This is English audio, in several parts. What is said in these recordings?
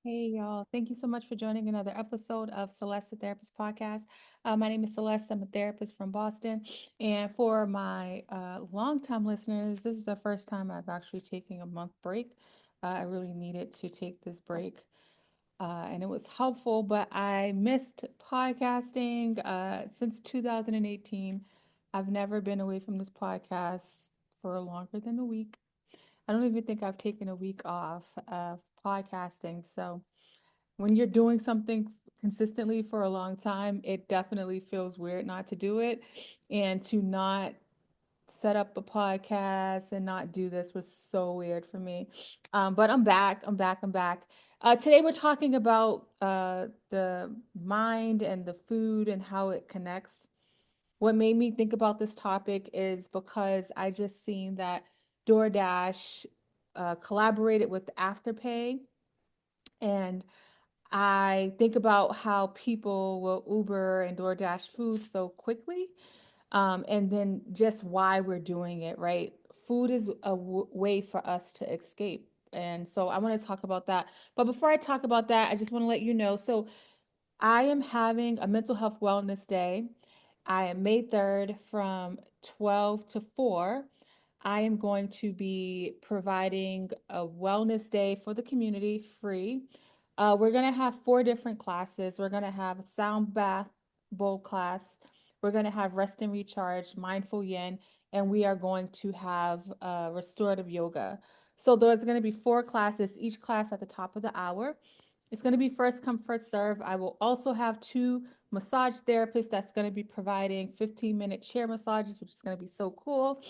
Hey, y'all. Thank you so much for joining another episode of Celeste The Therapist Podcast. My name is Celeste. I'm a therapist from Boston. And for my longtime listeners, this is the first time I've actually taken a month break. I really needed to take this break, and it was helpful, but I missed podcasting since 2018. I've never been away from this podcast for longer than a week. I don't even think I've taken a week off of podcasting. So, when you're doing something consistently for a long time, it definitely feels weird not to do it. And to not set up a podcast and not do this was so weird for me. But I'm back. I'm back. I'm back. Today, we're talking about the mind and the food and how it connects. What made me think about this topic is because I just seen that DoorDash collaborated with Afterpay, and I think about how people will Uber and DoorDash food so quickly, and then just why we're doing it, right? Food is a way for us to escape. And so I want to talk about that. But before I talk about that, I just want to let you know. So I am having a mental health wellness day. I am May 3rd from 12 to 4. I am going to be providing a wellness day for the community free. We're going to have four different classes. We're going to have a sound bath bowl class. We're going to have rest and recharge, mindful yin, and we are going to have restorative yoga. So there's going to be four classes, each class at the top of the hour. It's going to be first come, first serve. I will also have two massage therapists that's going to be providing 15-minute chair massages, which is going to be so cool.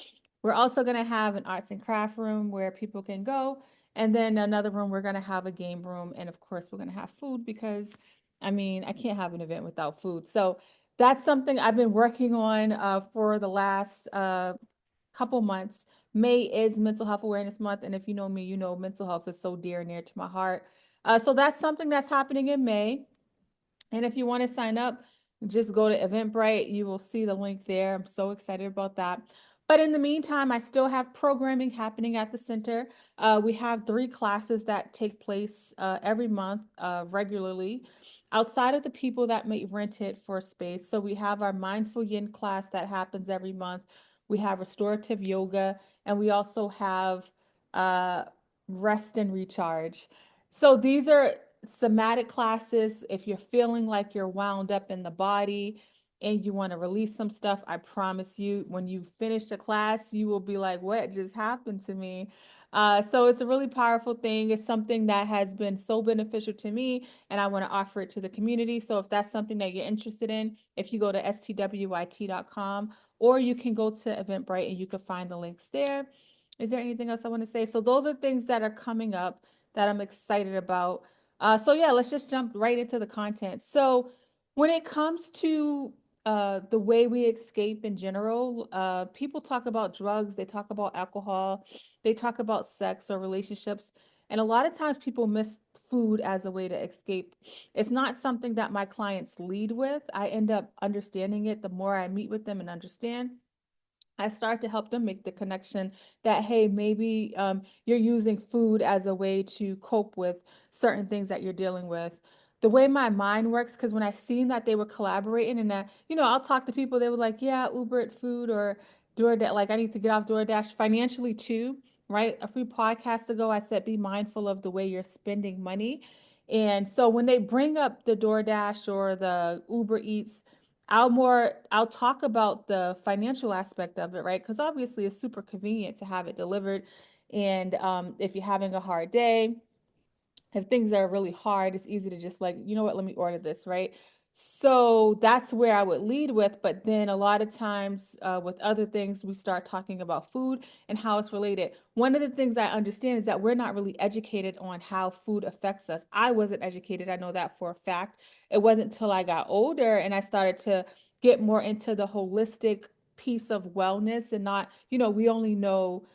We're also going to have an arts and craft room where people can go. And then another room, we're going to have a game room. And of course, we're going to have food because, I mean, I can't have an event without food. So that's something I've been working on for the last couple months. May is Mental Health Awareness Month, and if you know me, you know mental health is so dear and near to my heart. So that's something that's happening in May. And if you want to sign up, just go to Eventbrite. You will see the link there. I'm so excited about that. But in the meantime, I still have programming happening at the center. We have three classes that take place every month regularly outside of the people that may rent it for space. So we have our mindful yin class that happens every month. We have restorative yoga, and we also have uh, rest and recharge. So these are somatic classes. If you're feeling like you're wound up in the body and you want to release some stuff, I promise you, when you finish the class, you will be like, what just happened to me? So it's a really powerful thing. It's something that has been so beneficial to me, and I want to offer it to the community. So if that's something that you're interested in, if you go to stwyt.com, or you can go to Eventbrite and you can find the links there. Is there anything else I want to say? So those are things that are coming up that I'm excited about. So yeah, let's just jump right into the content. So when it comes to the way we escape in general, people talk about drugs, they talk about alcohol, they talk about sex or relationships, and a lot of times people miss food as a way to escape. It's not something that my clients lead with. I end up understanding it the more I meet with them and understand. I start to help them make the connection that, hey, maybe you're using food as a way to cope with certain things that you're dealing with. The way my mind works, because when I seen that they were collaborating and that, I'll talk to people, they were like, yeah, Uber Eats food or DoorDash, like I need to get off DoorDash financially too, right? A few podcasts ago, I said, be mindful of the way you're spending money. And so when they bring up the DoorDash or the Uber Eats, I'll talk about the financial aspect of it, right? Because obviously it's super convenient to have it delivered. And if you're having a hard day, if things are really hard, it's easy to just like, you know what, let me order this, right? So that's where I would lead with. But then a lot of times with other things, we start talking about food and how it's related. One of the things I understand is that we're not really educated on how food affects us. I wasn't educated. I know that for a fact. It wasn't until I got older and I started to get more into the holistic piece of wellness and not, we only know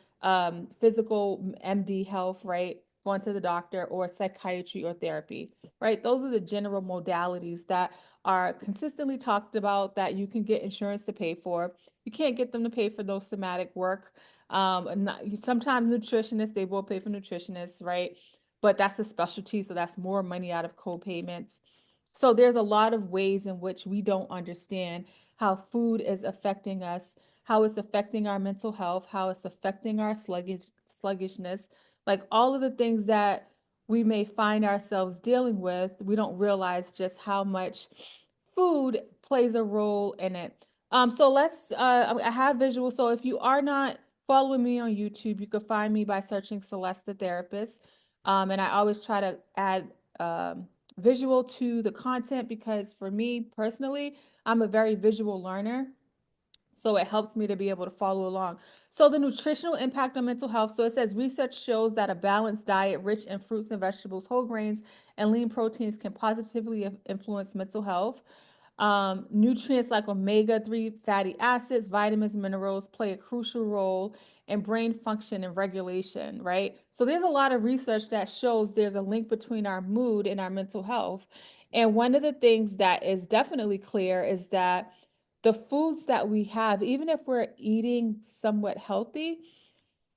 physical MD health, right? Going to the doctor or psychiatry or therapy, right? Those are the general modalities that are consistently talked about that you can get insurance to pay for. You can't get them to pay for those somatic work. And sometimes nutritionists, they will pay for nutritionists, right? but that's a specialty, so that's more money out of co-payments. So there's a lot of ways in which we don't understand how food is affecting us, how it's affecting our mental health, how it's affecting our sluggishness, like all of the things that we may find ourselves dealing with. We don't realize just how much food plays a role in it. So I have visuals. So if you are not following me on YouTube, you can find me by searching Celeste the Therapist. And I always try to add visual to the content because for me personally, I'm a very visual learner. So it helps me to be able to follow along. So the nutritional impact on mental health. So it says research shows that a balanced diet rich in fruits and vegetables, whole grains, and lean proteins can positively influence mental health. Nutrients like omega-3 fatty acids, vitamins, minerals play a crucial role in brain function and regulation, right? So there's a lot of research that shows there's a link between our mood and our mental health. And one of the things that is definitely clear is that the foods that we have, even if we're eating somewhat healthy,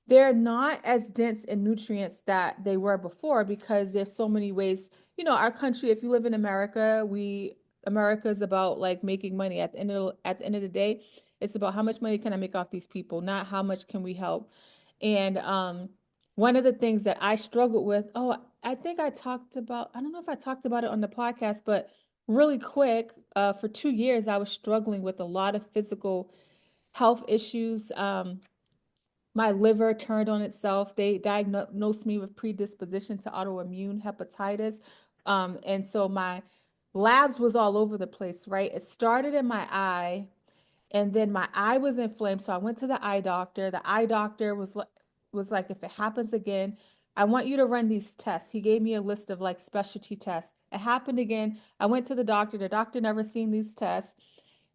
they're not as dense in nutrients that they were before because there's so many ways. Our country, if you live in America, America is about like making money. At the end of the day, it's about how much money can I make off these people, not how much can we help. And one of the things that I struggled with, I think I don't know if I talked about it on the podcast, but really quick, for 2 years, I was struggling with a lot of physical health issues. My liver turned on itself. They diagnosed me with predisposition to autoimmune hepatitis. And so my labs was all over the place, right? It started in my eye, and then my eye was inflamed. So I went to the eye doctor. The eye doctor was like, if it happens again, I want you to run these tests. He gave me a list of like specialty tests. It happened again. I went to the doctor. The doctor never seen these tests.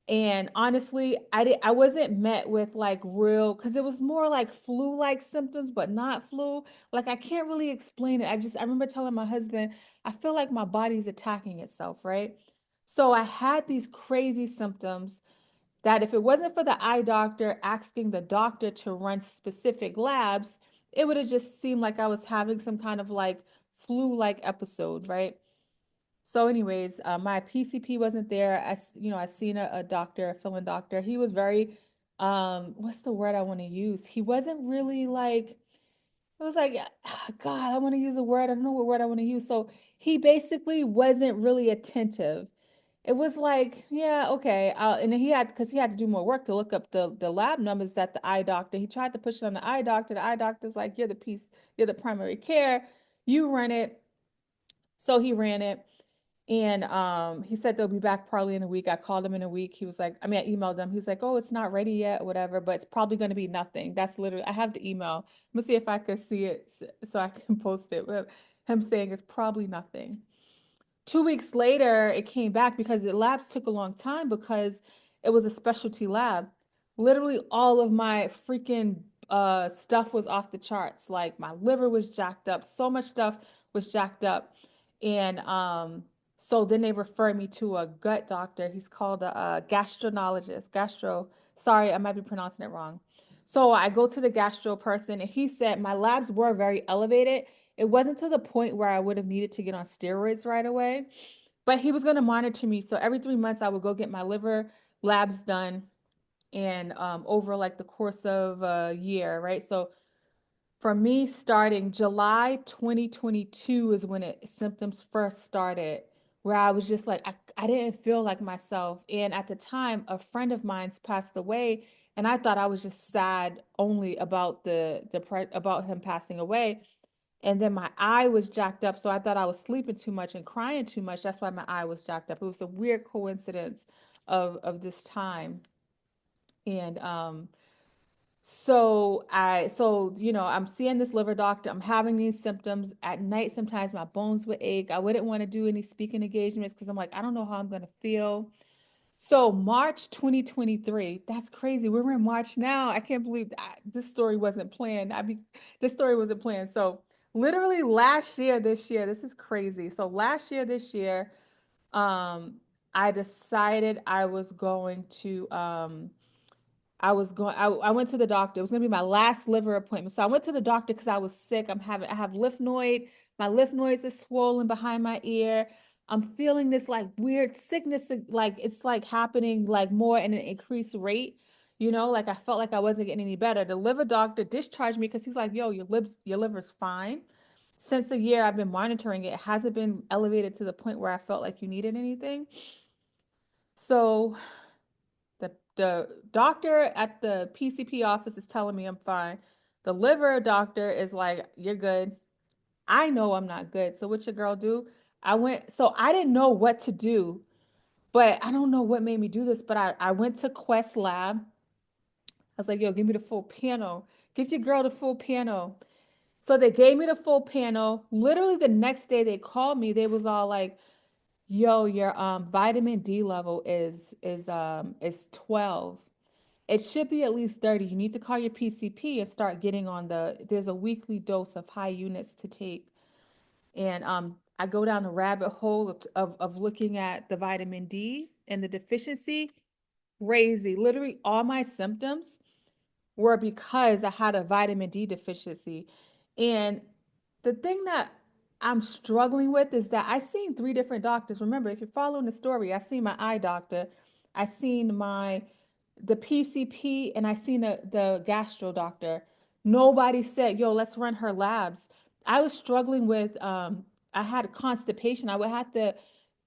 And honestly, I wasn't met with like real, because it was more like flu-like symptoms, but not flu. Like I can't really explain it. I remember telling my husband, I feel like my body's attacking itself, right? So I had these crazy symptoms that if it wasn't for the eye doctor asking the doctor to run specific labs, it would have just seemed like I was having some kind of like flu-like episode, right? So, anyways, my PCP wasn't there. I seen a doctor, a fill-in doctor. He was very, what's the word I want to use? He wasn't really like, it was like, God, I want to use a word. I don't know what word I want to use. So he basically wasn't really attentive. It was like, yeah, okay. And because he had to do more work to look up the lab numbers at the eye doctor. He tried to push it on the eye doctor. The eye doctor's like, you're the primary care. You run it. So he ran it. And he said they'll be back probably in a week. I called him in a week. He was like, I mean, I emailed him. He's like, oh, it's not ready yet, whatever, but it's probably going to be nothing. That's literally, I have the email. Let me see if I could see it so I can post it. But him saying it's probably nothing. 2 weeks later, it came back because the labs took a long time because it was a specialty lab. Literally, all of my freaking stuff was off the charts. Like my liver was jacked up, so much stuff was jacked up, and so then they referred me to a gut doctor. He's called a gastroenterologist. Sorry, I might be pronouncing it wrong. So I go to the gastro person, and he said my labs were very elevated. It wasn't to the point where I would have needed to get on steroids right away, but he was going to monitor me. So every 3 months, I would go get my liver labs done, and over like the course of a year, right? So for me, starting July 2022 is when symptoms first started, where I was just like, I didn't feel like myself. And at the time, a friend of mine's passed away, and I thought I was just sad only about about him passing away. And then my eye was jacked up, so I thought I was sleeping too much and crying too much. That's why my eye was jacked up. It was a weird coincidence of this time. And I'm seeing this liver doctor. I'm having these symptoms at night. Sometimes my bones would ache. I wouldn't want to do any speaking engagements because I'm like, I don't know how I'm gonna feel. So March 2023, that's crazy. We're in March now. I can't believe that this story wasn't planned. This story wasn't planned. So literally this year, this is crazy. So this year, um, I decided I was going to I went to the doctor. It was gonna be my last liver appointment. So I went to the doctor because I was sick. I have lymph node. My lymph nodes is swollen behind my ear. I'm feeling this like weird sickness, like it's like happening like more in an increased rate. Like I felt like I wasn't getting any better. The liver doctor discharged me because he's like, yo, your liver's fine. Since a year I've been monitoring it. It hasn't been elevated to the point where I felt like you needed anything. So the doctor at the PCP office is telling me I'm fine. The liver doctor is like, you're good. I know I'm not good. So what your girl do? So I didn't know what to do, but I don't know what made me do this, but I went to Quest Lab. I was like, yo, give me the full panel. Give your girl the full panel. So they gave me the full panel. Literally the next day they called me. They was all like, yo, your vitamin D level is 12. It should be at least 30. You need to call your PCP and start getting on there's a weekly dose of high units to take. And I go down the rabbit hole of looking at the vitamin D and the deficiency. Crazy. Literally all my symptoms were because I had a vitamin D deficiency. And the thing that I'm struggling with is that I seen three different doctors. Remember, if you're following the story, I seen my eye doctor, I seen the PCP, and I seen the gastro doctor. Nobody said, yo, let's run her labs. I was struggling with I had constipation. I would have to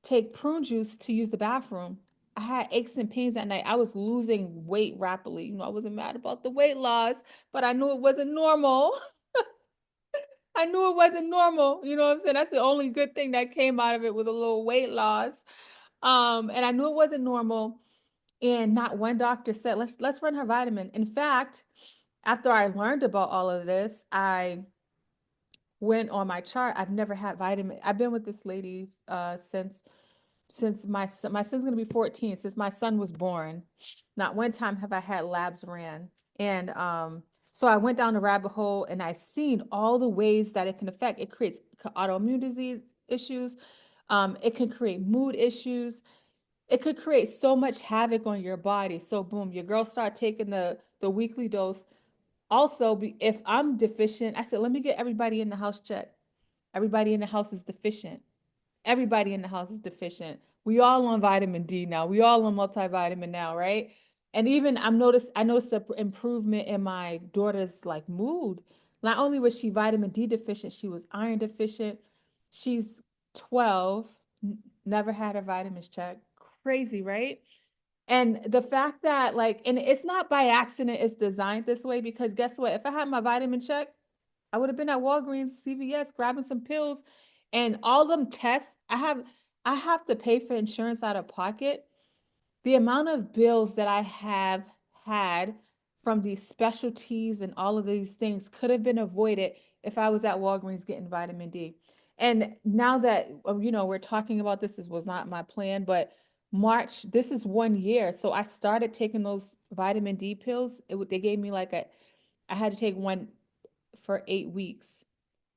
take prune juice to use the bathroom. I had aches and pains at night. I was losing weight rapidly. I wasn't mad about the weight loss, but I knew it wasn't normal. I knew it wasn't normal. You know what I'm saying? That's the only good thing that came out of it was a little weight loss. And I knew it wasn't normal. And not one doctor said, let's run her vitamin. In fact, after I learned about all of this, I went on my chart. I've never had vitamin. I've been with this lady since my son's gonna be 14, since my son was born. Not one time have I had labs ran. And so I went down the rabbit hole and I seen all the ways that it can affect. It creates autoimmune disease issues. It can create mood issues. It could create so much havoc on your body. So boom, your girl start taking the weekly dose. Also, if I'm deficient, I said, let me get everybody in the house checked. Everybody in the house is deficient. Everybody in the house is deficient. We all on vitamin D now. We all on multivitamin now, right? And even I noticed an improvement in my daughter's like mood. Not only was she vitamin D deficient, she was iron deficient. She's 12, never had her vitamins checked. Crazy, right? And the fact that like, and it's not by accident, it's designed this way because guess what? If I had my vitamin check, I would have been at Walgreens, CVS, grabbing some pills, and all them tests. I have to pay for insurance out of pocket. The amount of bills that I have had from these specialties and all of these things could have been avoided if I was at Walgreens getting vitamin D. And now that we're talking about this, this was not my plan, but March, this is 1 year. So I started taking those vitamin D pills. They gave me I had to take one for 8 weeks.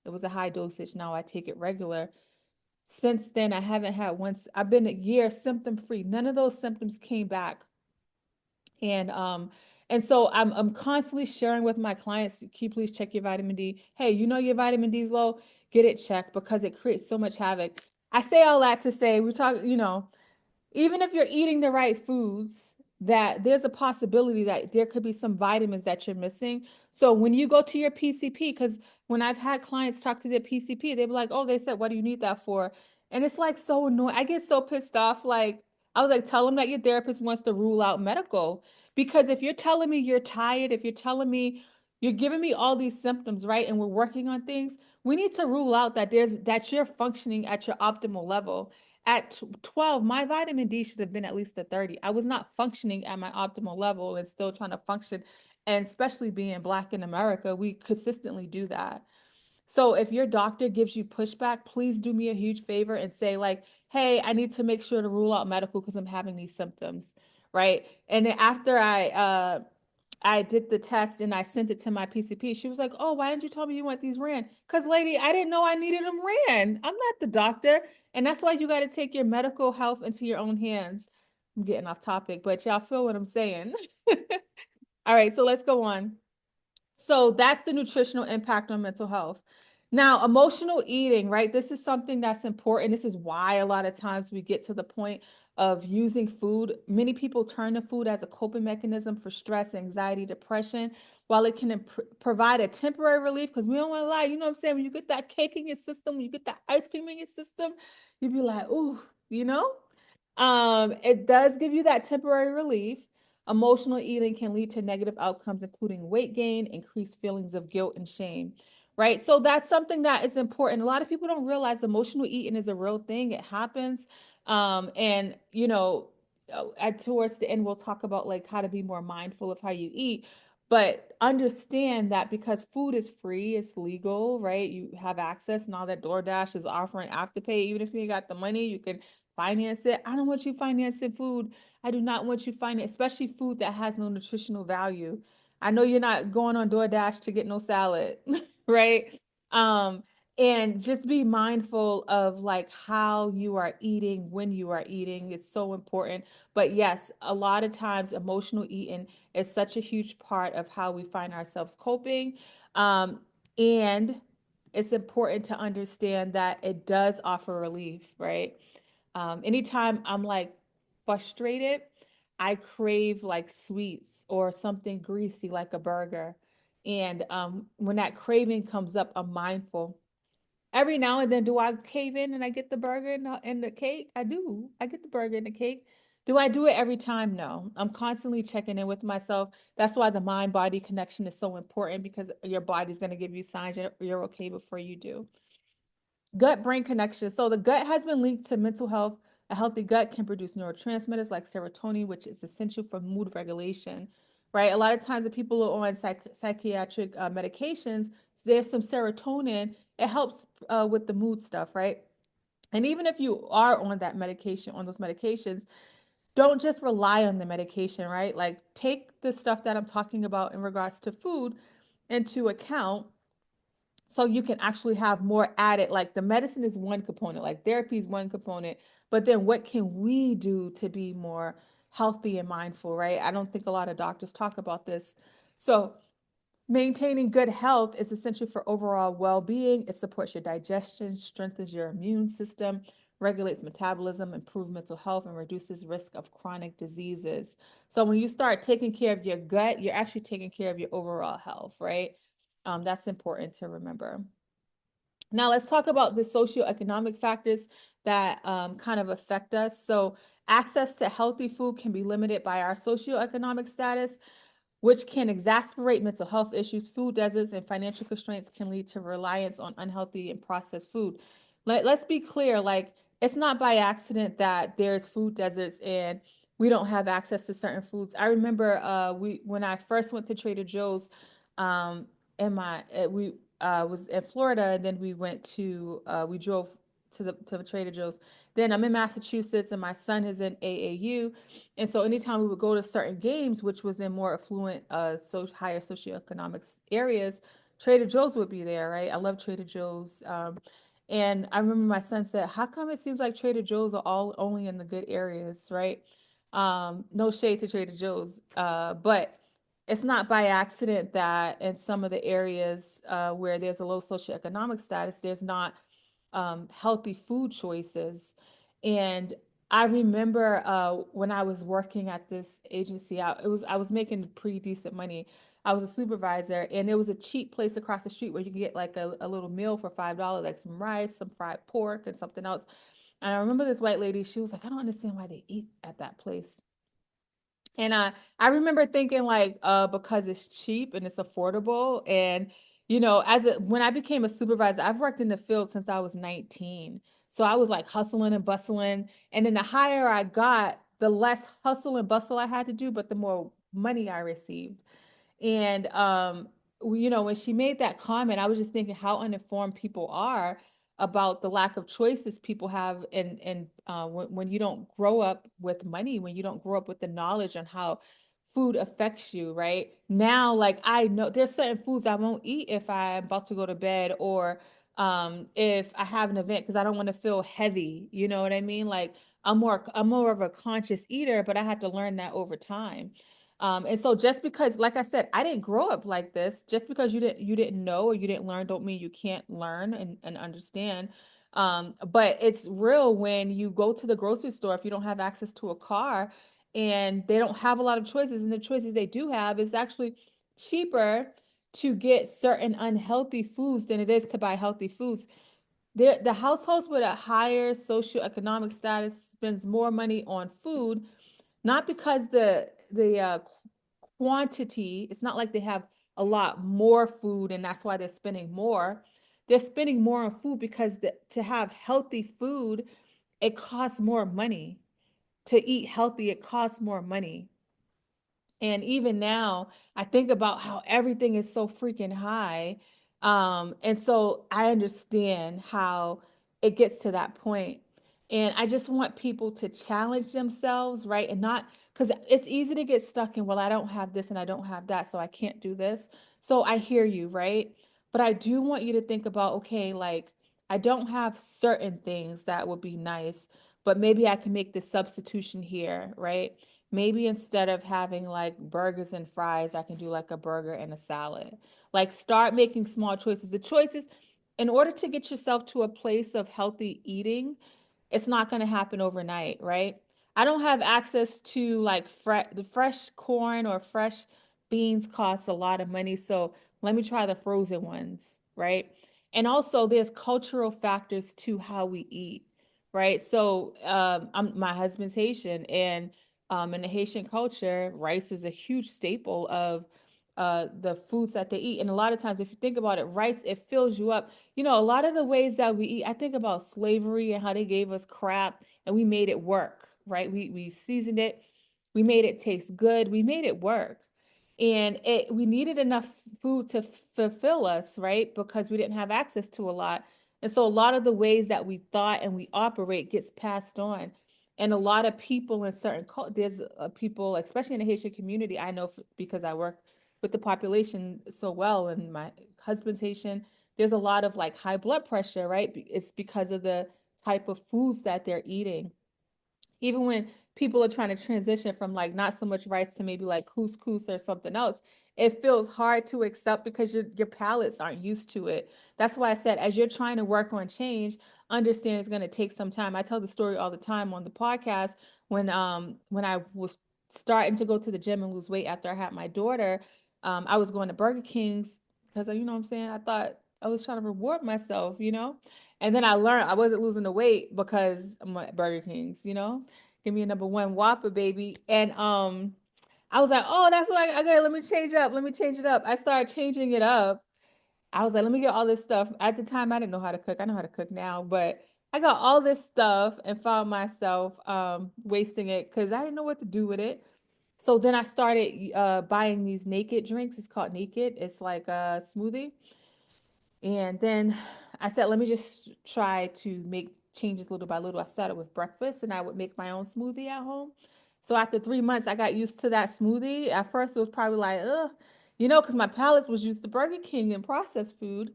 It was a high dosage. Now I take it regular. Since then, I haven't had once. I've been a year symptom free. None of those symptoms came back. And so I'm constantly sharing with my clients, can you please check your vitamin D? Hey, your vitamin D is low, get it checked because it creates so much havoc. I say all that to say we talk, even if you're eating the right foods, that there's a possibility that there could be some vitamins that you're missing. So when you go to your PCP, because when I've had clients talk to their PCP, they be like, oh, they said, what do you need that for? And it's like so annoying. I get so pissed off. Like, I was like, tell them that your therapist wants to rule out medical. Because if you're telling me you're tired, if you're telling me you're giving me all these symptoms, right? And we're working on things, we need to rule out that you're functioning at your optimal level. At 12, my vitamin D should have been at least a 30. I was not functioning at my optimal level and still trying to function. And especially being Black in America, we consistently do that. So if your doctor gives you pushback, please do me a huge favor and say, like, hey, I need to make sure to rule out medical because I'm having these symptoms, right? And then after I did the test and I sent it to my PCP. She was like, oh, why didn't you tell me you want these ran? Because, lady, I didn't know I needed them ran. I'm not the doctor. And that's why you got to take your medical health into your own hands. I'm getting off topic, but y'all feel what I'm saying. All right, so let's go on. So that's the nutritional impact on mental health. Now, emotional eating, right? This is something that's important. This is why a lot of times we get to the point of using food. Many people turn to food as a coping mechanism for stress, anxiety, depression. While it can provide a temporary relief, because we don't want to lie, you know what I'm saying? When you get that cake in your system, when you get that ice cream in your system, you'd be like, ooh, you know? It does give you that temporary relief. Emotional eating can lead to negative outcomes, including weight gain, increased feelings of guilt and shame, right? So that's something that is important. A lot of people don't realize emotional eating is a real thing. It happens. And, towards the end, we'll talk about like how to be more mindful of how you eat. But understand that because food is free, it's legal, right? You have access. Now that DoorDash is offering Afterpay, even if you ain't got the money, you can finance it. I don't want you financing food. I do not want you finance, especially food that has no nutritional value. I know you're not going on DoorDash to get no salad, right? Um, and just be mindful of like how you are eating, when you are eating. It's so important. But yes, a lot of times emotional eating is such a huge part of how we find ourselves coping. And it's important to understand that it does offer relief, right? Anytime I'm like frustrated, I crave like sweets or something greasy like a burger. And when that craving comes up, I'm mindful. Every now and then, do I cave in and I get the burger and the cake? I do. I get the burger and the cake. Do I do it every time? No. I'm constantly checking in with myself. That's why the mind body connection is so important because your body's going to give you signs you're okay before you do. Gut brain connection. So the gut has been linked to mental health. A healthy gut can produce neurotransmitters like serotonin, which is essential for mood regulation, right? A lot of times, if people are on psychiatric medications, there's some serotonin. It helps with the mood stuff, right? And even if you are on that medication, on those medications, don't just rely on the medication, right? Like take the stuff that I'm talking about in regards to food into account so you can actually have more added. Like the medicine is one component, like therapy is one component, but then what can we do to be more healthy and mindful, right? I don't think a lot of doctors talk about this. So maintaining good health is essential for overall well-being. It supports your digestion, strengthens your immune system, regulates metabolism, improves mental health, and reduces risk of chronic diseases. So when you start taking care of your gut, you're actually taking care of your overall health, right? That's important to remember. Now let's talk about the socioeconomic factors that kind of affect us. So access to healthy food can be limited by our socioeconomic status, which can exacerbate mental health issues. Food deserts and financial constraints can lead to reliance on unhealthy and processed food. Let's be clear, like it's not by accident that there's food deserts and we don't have access to certain foods. I remember we when I first went to Trader Joe's, um, in my we was in Florida, and then we drove to the Trader Joe's. Then I'm in Massachusetts, and my son is in AAU, and so anytime we would go to certain games, which was in more affluent, higher socioeconomic areas, Trader Joe's would be there, right? I love Trader Joe's. And I remember my son said, "How come it seems like Trader Joe's are all only in the good areas, right?" No shade to Trader Joe's, but it's not by accident that in some of the areas where there's a low socioeconomic status, there's not healthy food choices. And I remember when I was working at this agency, I was making pretty decent money. I was a supervisor, and there was a cheap place across the street where you could get like a little meal for $5, like some rice, some fried pork, and something else. And I remember this white lady, she was like, I don't understand why they eat at that place. And I remember thinking like, because it's cheap and it's affordable. And, when I became a supervisor, I've worked in the field since I was 19. So I was like hustling and bustling. And then the higher I got, the less hustle and bustle I had to do, but the more money I received. And when she made that comment, I was just thinking how uninformed people are about the lack of choices people have, and when you don't grow up with money, when you don't grow up with the knowledge on how food affects you, right? Now, like I know there's certain foods I won't eat if I'm about to go to bed, or if I have an event, because I don't want to feel heavy. You know what I mean? Like I'm more of a conscious eater, but I had to learn that over time. And so just because, like I said, I didn't grow up like this, just because you didn't know or you didn't learn, don't mean you can't learn and understand. But it's real when you go to the grocery store, if you don't have access to a car and they don't have a lot of choices, and the choices they do have is actually cheaper to get certain unhealthy foods than it is to buy healthy foods. The households with a higher socioeconomic status spends more money on food, not because the quantity, it's not like they have a lot more food and that's why they're spending more. They're spending more on food because to have healthy food, it costs more money. To eat healthy, it costs more money. And even now, I think about how everything is so freaking high. And so I understand how it gets to that point. And I just want people to challenge themselves, right? And not because it's easy to get stuck in, well, I don't have this and I don't have that, so I can't do this. So I hear you, right? But I do want you to think about, okay, like I don't have certain things that would be nice, but maybe I can make the substitution here, right? Maybe instead of having like burgers and fries, I can do like a burger and a salad. Like start making small choices. The choices, in order to get yourself to a place of healthy eating, it's not going to happen overnight, right? I don't have access to like the fresh corn or fresh beans costs a lot of money, so let me try the frozen ones, right? And also there's cultural factors to how we eat, right? So my husband's Haitian, and in the Haitian culture, rice is a huge staple of the foods that they eat. And a lot of times, if you think about it, rice, it fills you up. You know, a lot of the ways that we eat, I think about slavery and how they gave us crap and we made it work, right? We seasoned it, we made it taste good, we made it work. And we needed enough food to fulfill us, right? Because we didn't have access to a lot. And so a lot of the ways that we thought and we operate gets passed on. And a lot of people in certain there's people, especially in the Haitian community, I know because I work with the population so well, and my husband's Haitian, there's a lot of like high blood pressure, right? It's because of the type of foods that they're eating. Even when people are trying to transition from like not so much rice to maybe like couscous or something else, it feels hard to accept because your palates aren't used to it. That's why I said, as you're trying to work on change, understand it's going to take some time. I tell the story all the time on the podcast when I was starting to go to the gym and lose weight after I had my daughter. I was going to Burger King's because you know what I'm saying, I thought I was trying to reward myself, you know. And then I learned I wasn't losing the weight because I'm at Burger King's, you know. Give me a number one Whopper, baby. And I was like, oh, that's why I got. Let me change up. Let me change it up. I started changing it up. I was like, let me get all this stuff. At the time, I didn't know how to cook. I know how to cook now, but I got all this stuff and found myself wasting it because I didn't know what to do with it. So then I started buying these naked drinks. It's called Naked. It's like a smoothie. And then I said, let me just try to make changes little by little. I started with breakfast and I would make my own smoothie at home. So after 3 months, I got used to that smoothie. At first, it was probably like, ugh, you know, because my palate was used to Burger King and processed food.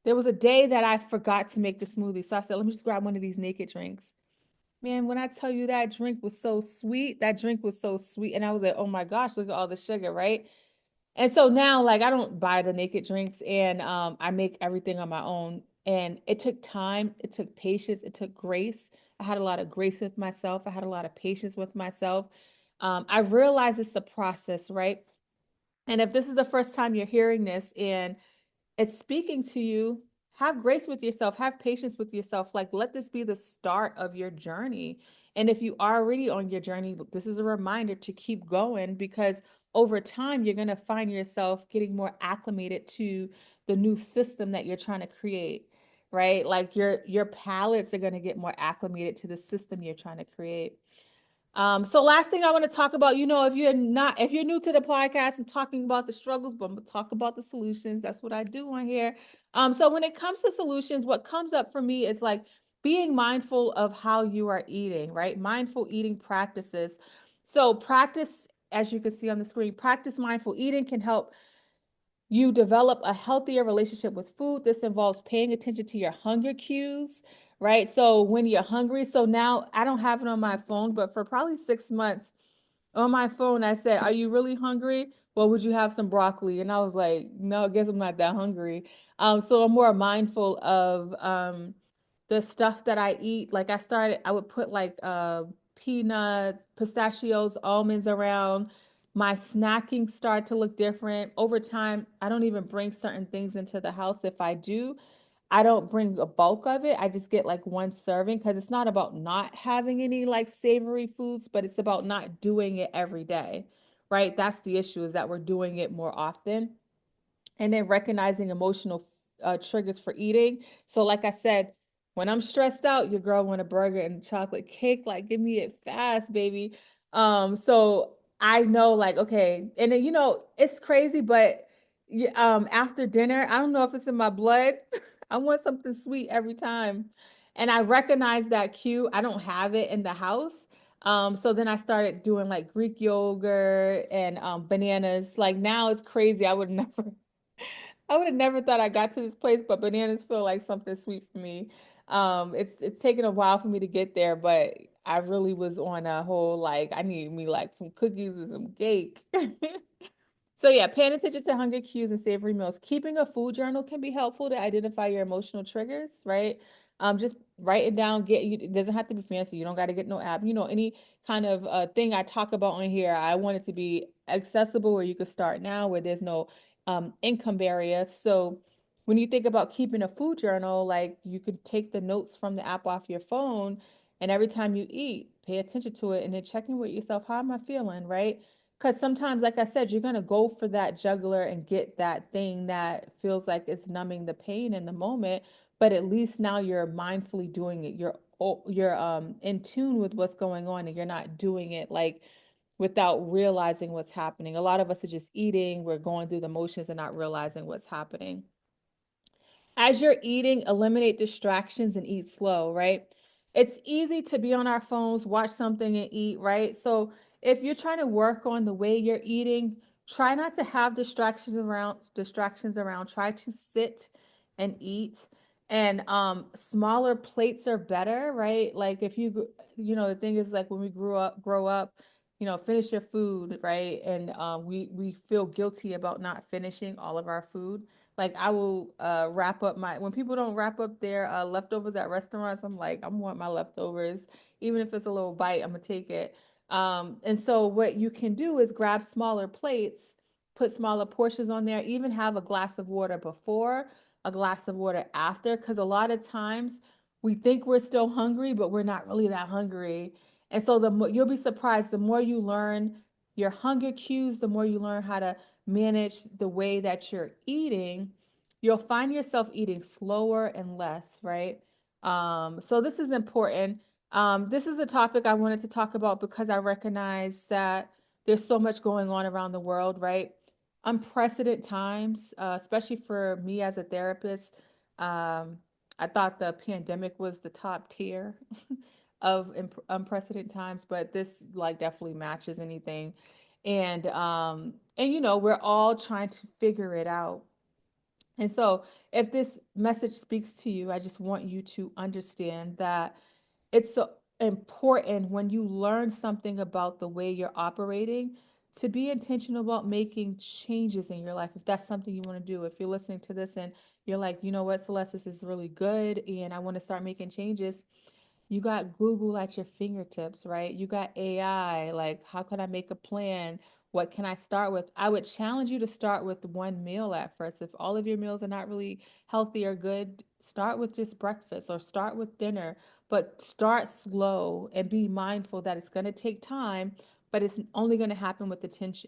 There was a day that I forgot to make the smoothie. So I said, let me just grab one of these naked drinks. Man, when I tell you that drink was so sweet, that drink was so sweet. And I was like, oh my gosh, look at all the sugar, right? And so now, like, I don't buy the naked drinks, and I make everything on my own. And it took time, it took patience, it took grace. I had a lot of grace with myself. I had a lot of patience with myself. I realized it's a process, right? And if this is the first time you're hearing this and it's speaking to you, have grace with yourself, have patience with yourself. Like, let this be the start of your journey. And if you are already on your journey, this is a reminder to keep going because over time, you're going to find yourself getting more acclimated to the new system that you're trying to create, right? Like your palates are going to get more acclimated to the system you're trying to create. So last thing I want to talk about, you know, if you're new to the podcast, I'm talking about the struggles, but I'm gonna talk about the solutions. That's what I do on here. So when it comes to solutions, what comes up for me is like being mindful of how you are eating, right? Mindful eating practices. So practice, as you can see on the screen, practice mindful eating can help you develop a healthier relationship with food. This involves paying attention to your hunger cues, right? So when you're hungry, so now I don't have it on my phone, but for probably 6 months, on my phone, I said, "Are you really hungry? Well, would you have some broccoli?" And I was like, "No, I guess I'm not that hungry." So I'm more mindful of the stuff that I eat. Like I would put like peanuts, pistachios, almonds around. My snacking start to look different over time. I don't even bring certain things into the house. If I do, I don't bring a bulk of it. I just get like one serving because it's not about not having any like savory foods, but it's about not doing it every day, right? That's the issue, is that we're doing it more often. And then recognizing emotional triggers for eating. So, like I said, when I'm stressed out, your girl want a burger and chocolate cake. Like, give me it fast, baby. So I know, like, okay, and then it's crazy, but after dinner, I don't know if it's in my blood. I want something sweet every time, and I recognize that cue. I don't have it in the house. So then I started doing like Greek yogurt and bananas. Like now it's crazy. I would have never thought I got to this place, but bananas feel like something sweet for me. It's taken a while for me to get there, but I really was on a whole like I need me like some cookies and some cake. So yeah, paying attention to hunger cues and savory meals. Keeping a food journal can be helpful to identify your emotional triggers, right? Just write it down. It doesn't have to be fancy. You don't got to get no app. Any kind of thing I talk about on here, I want it to be accessible where you could start now, where there's no income barrier. So when you think about keeping a food journal, like you could take the notes from the app off your phone, and every time you eat, pay attention to it, and then check in with yourself. How am I feeling, right? Because sometimes, like I said, you're going to go for that jugular and get that thing that feels like it's numbing the pain in the moment. But at least now you're mindfully doing it. You're in tune with what's going on, and you're not doing it like without realizing what's happening. A lot of us are just eating, we're going through the motions and not realizing what's happening. As you're eating, eliminate distractions and eat slow, right? It's easy to be on our phones, watch something and eat, right? So if you're trying to work on the way you're eating, try not to have distractions around. Try to sit and eat. And smaller plates are better, right? Like if the thing is like when we grow up, finish your food, right? And we feel guilty about not finishing all of our food. Like I will wrap up when people don't wrap up their leftovers at restaurants, I'm like, I want my leftovers. Even if it's a little bite, I'm gonna take it. And so what you can do is grab smaller plates, put smaller portions on there, even have a glass of water before, a glass of water after, because a lot of times we think we're still hungry, but we're not really that hungry. And so you'll be surprised, the more you learn your hunger cues, the more you learn how to manage the way that you're eating, you'll find yourself eating slower and less, right? So this is important. This is a topic I wanted to talk about because I recognize that there's so much going on around the world, right? Unprecedented times, especially for me as a therapist. Um, I thought the pandemic was the top tier of unprecedented times, but this like definitely matches anything. And we're all trying to figure it out. And so, if this message speaks to you, I just want you to understand that it's so important when you learn something about the way you're operating to be intentional about making changes in your life. If that's something you want to do, if you're listening to this and you're like, you know what, Celeste, this is really good and I want to start making changes, you got Google at your fingertips, right? You got AI. Like, how can I make a plan? What can I start with? I would challenge you to start with one meal at first. If all of your meals are not really healthy or good, start with just breakfast or start with dinner, but start slow and be mindful that it's going to take time, but it's only going to happen with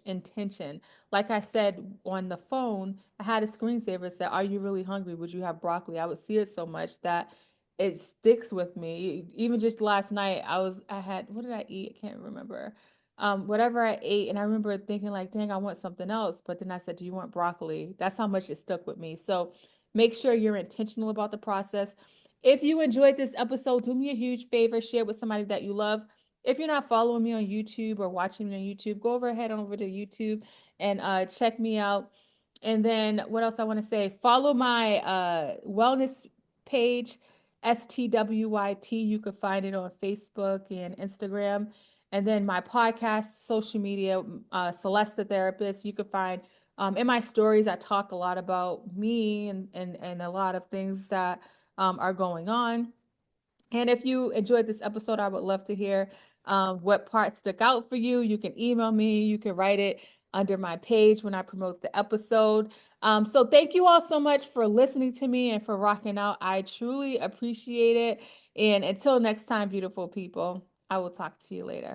intention. Like I said on the phone, I had a screensaver that said, "Are you really hungry? Would you have broccoli?" I would see it so much that it sticks with me. Even just last night, I had, what did I eat? I can't remember. Whatever I ate, and I remember thinking like, dang, I want something else. But then I said, do you want broccoli? That's how much it stuck with me. So make sure you're intentional about the process. If you enjoyed this episode, do me a huge favor, share with somebody that you love. If you're not following me on YouTube or watching me on YouTube, go over to YouTube and check me out. And then what else I want to say? Follow my wellness page, STWYT. You can find it on Facebook and Instagram. And then my podcast, social media, Celeste the Therapist. You can find in my stories, I talk a lot about me and a lot of things that are going on. And if you enjoyed this episode, I would love to hear what parts stuck out for you. You can email me, you can write it under my page when I promote the episode. So thank you all so much for listening to me and for rocking out. I truly appreciate it. And until next time, beautiful people, I will talk to you later.